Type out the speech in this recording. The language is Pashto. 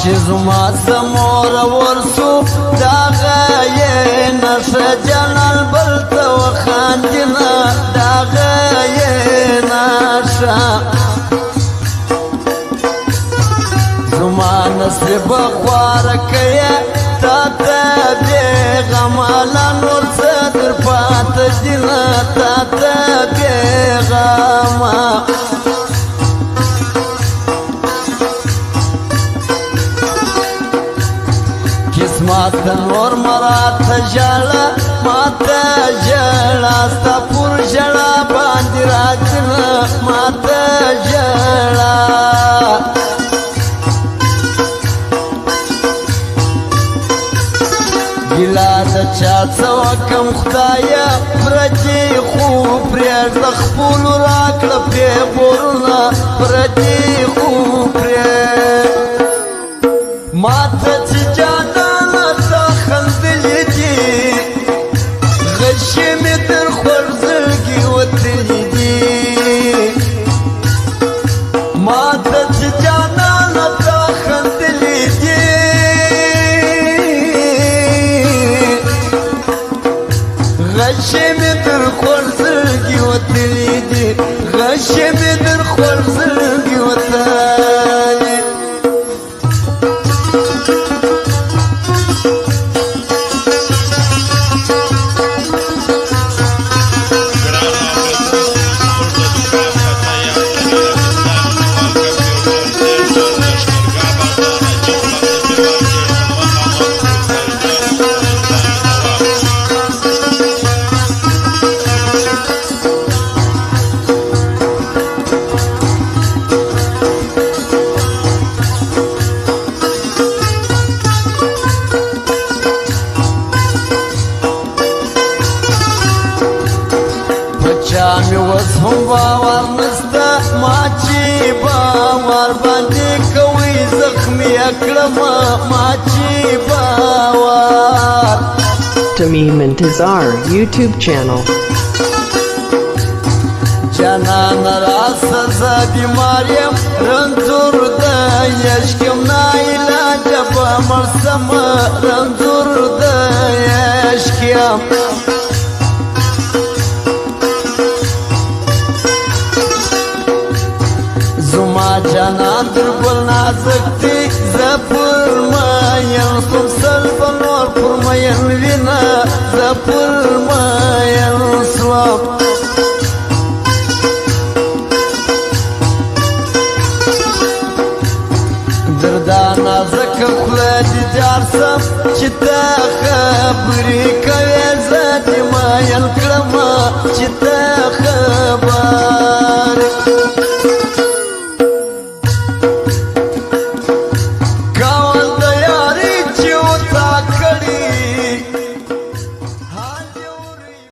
چې زما سمور ورسو داغه یې نشه جلال بل ته وخاندینه داغه یې نشه زما نصیب خواره کوي تا ته بېغمه لا نور څه در پاته دینه تا ته بېغمه قسمت نور مراته ژړه ماته ژړه ستا پر ژړه باندې راځینه ماته ژړه ګیله د چا څه وکم خدایه پردي خو پرېږده خپلو راکړه پیغورونه پردي خو ماته چې جانانه تا خندلي دي غشې مې در خورزړګي وتلي دي ماته چې جانانه تا خندلي دي غشې مې در خورزړګي وتلي دي غشې مې در خورزړګي وتلي چامی وز هم باور نسته ما چې باور باندې کوي زخمی اکړم ما چې باور Tamim Intizar YouTube channel. جانان را سزا بیماریم رنځور د یشکم نایلاج په مرسم رنځور د یشکم زما جانان در ګل نازک دی زه پر مین سوم سل په نور پر مین وینه زه پر مین سوم در دا نازک خوله دي جار سم چې ته خبرې کوې زه دې مین کړم چې